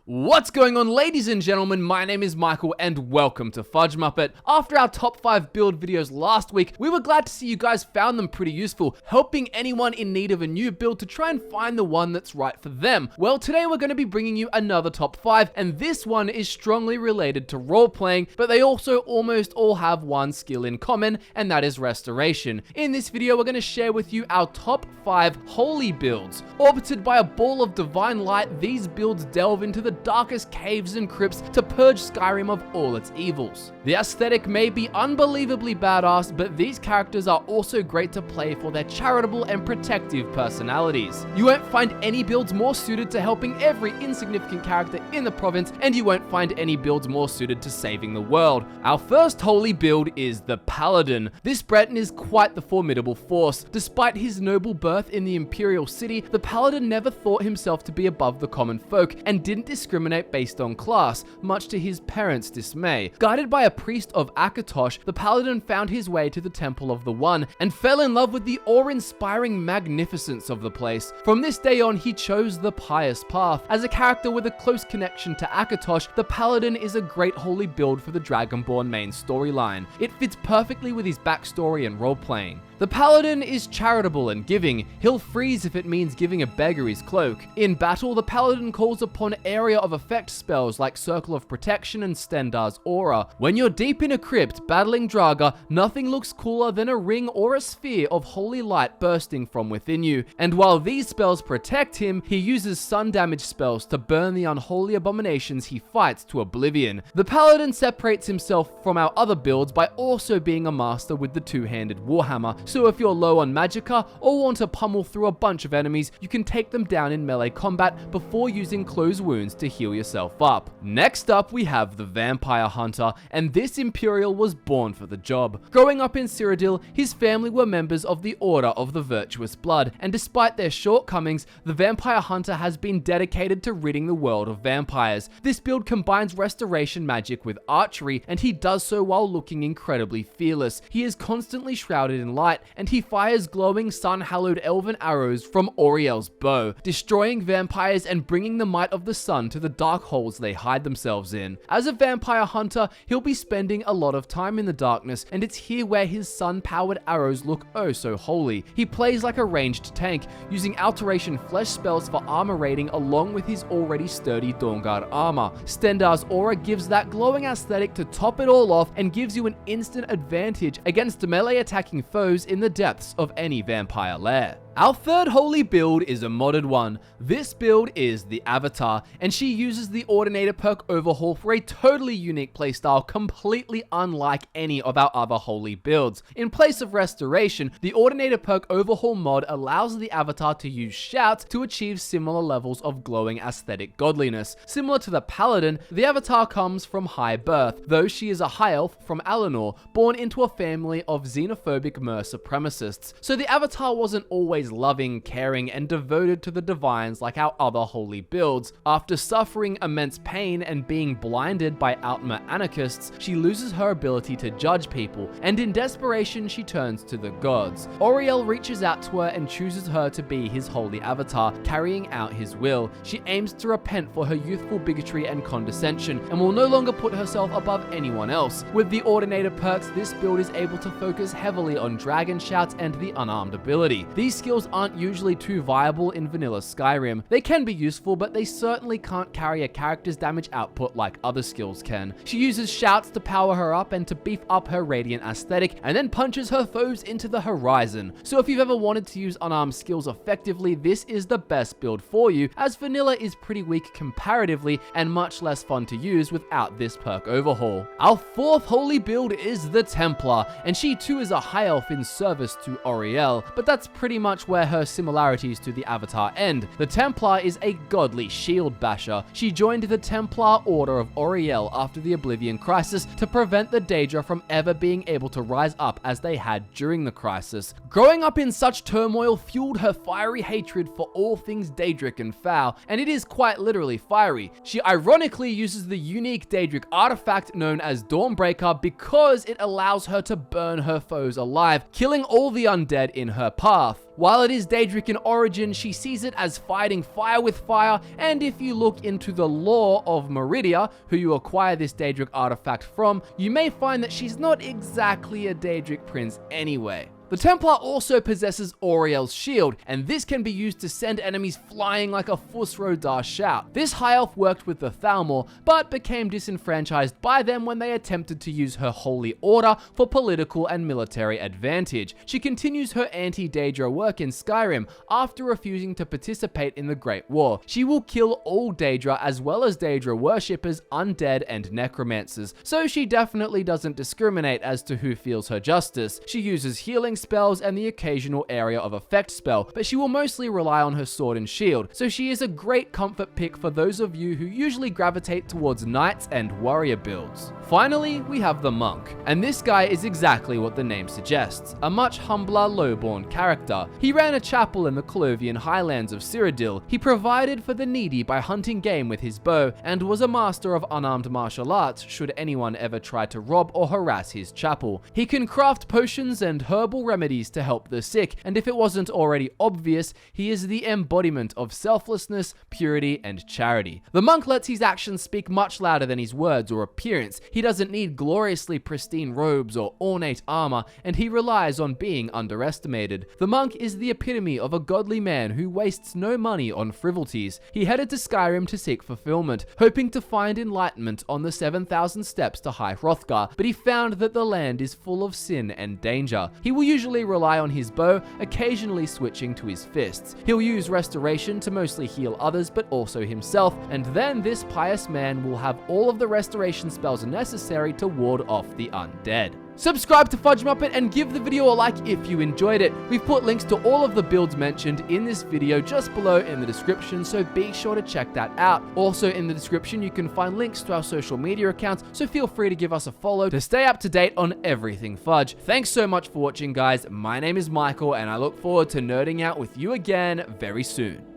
What's going on, ladies and gentlemen? My name is Michael and welcome to Fudge Muppet. After our top 5 build videos last week, we were glad to see you guys found them pretty useful, helping anyone in need of a new build to try and find the one that's right for them. Well, today we're going to be bringing you another top 5, and this one is strongly related to role-playing, but they also almost all have one skill in common, and that is restoration. In this video, we're going to share with you our top 5 holy builds. Orbited by a ball of divine light, these builds delve into the darkest caves and crypts to purge Skyrim of all its evils. The aesthetic may be unbelievably badass, but these characters are also great to play for their charitable and protective personalities. You won't find any builds more suited to helping every insignificant character in the province, and you won't find any builds more suited to saving the world. Our first holy build is the Paladin. This Breton is quite the formidable force. Despite his noble birth in the Imperial City, the Paladin never thought himself to be above the common folk, and didn't discriminate based on class, much to his parents' dismay. Guided by a priest of Akatosh, the Paladin found his way to the Temple of the One, and fell in love with the awe-inspiring magnificence of the place. From this day on, he chose the pious path. As a character with a close connection to Akatosh, the Paladin is a great holy build for the Dragonborn main storyline. It fits perfectly with his backstory and role-playing. The Paladin is charitable and giving. He'll freeze if it means giving a beggar his cloak. In battle, the Paladin calls upon area of effect spells like Circle of Protection and Stendarr's Aura. When you're deep in a crypt battling Draga, nothing looks cooler than a ring or a sphere of holy light bursting from within you. And while these spells protect him, he uses sun damage spells to burn the unholy abominations he fights to oblivion. The Paladin separates himself from our other builds by also being a master with the two-handed Warhammer. So if you're low on magicka or want to pummel through a bunch of enemies, you can take them down in melee combat before using close wounds to heal yourself up. Next up, we have the Vampire Hunter, and this Imperial was born for the job. Growing up in Cyrodiil, his family were members of the Order of the Virtuous Blood, and despite their shortcomings, the Vampire Hunter has been dedicated to ridding the world of vampires. This build combines restoration magic with archery, and he does so while looking incredibly fearless. He is constantly shrouded in light, and he fires glowing sun-hallowed elven arrows from Auriel's bow, destroying vampires and bringing the might of the sun to the dark holes they hide themselves in. As a vampire hunter, he'll be spending a lot of time in the darkness, and it's here where his sun-powered arrows look oh so holy. He plays like a ranged tank, using alteration flesh spells for armor rating along with his already sturdy Dawnguard armor. Stendarr's Aura gives that glowing aesthetic to top it all off and gives you an instant advantage against melee attacking foes in the depths of any vampire lair. Our third holy build is a modded one. This build is the Avatar, and she uses the Ordinator perk overhaul for a totally unique playstyle completely unlike any of our other holy builds. In place of restoration, the Ordinator perk overhaul mod allows the Avatar to use shouts to achieve similar levels of glowing aesthetic godliness. Similar to the Paladin, the Avatar comes from high birth, though she is a high elf from Alinor, born into a family of xenophobic Mer supremacists. So the Avatar wasn't always loving, caring, and devoted to the divines like our other holy builds. After suffering immense pain and being blinded by Altmer anarchists, she loses her ability to judge people, and in desperation she turns to the gods. Auriel reaches out to her and chooses her to be his holy avatar, carrying out his will. She aims to repent for her youthful bigotry and condescension, and will no longer put herself above anyone else. With the Ordinator perks, this build is able to focus heavily on dragon shouts and the unarmed ability. These skills aren't usually too viable in vanilla Skyrim. They can be useful, but they certainly can't carry a character's damage output like other skills can. She uses shouts to power her up and to beef up her radiant aesthetic, and then punches her foes into the horizon. So if you've ever wanted to use unarmed skills effectively, this is the best build for you, as vanilla is pretty weak comparatively and much less fun to use without this perk overhaul. Our fourth holy build is the Templar, and she too is a high elf in service to Auriel, but that's pretty much where her similarities to the Avatar end. The Templar is a godly shield basher. She joined the Templar Order of Auriel after the Oblivion Crisis to prevent the Daedra from ever being able to rise up as they had during the crisis. Growing up in such turmoil fueled her fiery hatred for all things Daedric and foul, and it is quite literally fiery. She ironically uses the unique Daedric artifact known as Dawnbreaker because it allows her to burn her foes alive, killing all the undead in her path. While it is Daedric in origin, she sees it as fighting fire with fire, and if you look into the lore of Meridia, who you acquire this Daedric artifact from, you may find that she's not exactly a Daedric prince anyway. The Templar also possesses Auriel's shield, and this can be used to send enemies flying like a Fusro shout. This high elf worked with the Thalmor, but became disenfranchised by them when they attempted to use her holy order for political and military advantage. She continues her anti-Daedra work in Skyrim after refusing to participate in the Great War. She will kill all Daedra as well as Daedra worshippers, undead, and necromancers, so she definitely doesn't discriminate as to who feels her justice. She uses healing spells and the occasional area of effect spell, but she will mostly rely on her sword and shield, so she is a great comfort pick for those of you who usually gravitate towards knights and warrior builds. Finally, we have the monk, and this guy is exactly what the name suggests, a much humbler, low-born character. He ran a chapel in the Colovian highlands of Cyrodiil. He provided for the needy by hunting game with his bow, and was a master of unarmed martial arts should anyone ever try to rob or harass his chapel. He can craft potions and herbal remedies to help the sick, and if it wasn't already obvious, he is the embodiment of selflessness, purity, and charity. The monk lets his actions speak much louder than his words or appearance. He doesn't need gloriously pristine robes or ornate armor, and he relies on being underestimated. The monk is the epitome of a godly man who wastes no money on frivolities. He headed to Skyrim to seek fulfillment, hoping to find enlightenment on the 7,000 steps to High Hrothgar, but he found that the land is full of sin and danger. He will usually rely on his bow, occasionally switching to his fists. He'll use restoration to mostly heal others, but also himself, and then this pious man will have all of the restoration spells necessary to ward off the undead. Subscribe to Fudge Muppet and give the video a like if you enjoyed it. We've put links to all of the builds mentioned in this video just below in the description, so be sure to check that out. Also in the description you can find links to our social media accounts, so feel free to give us a follow to stay up to date on everything Fudge. Thanks so much for watching, guys. My name is Michael, and I look forward to nerding out with you again very soon.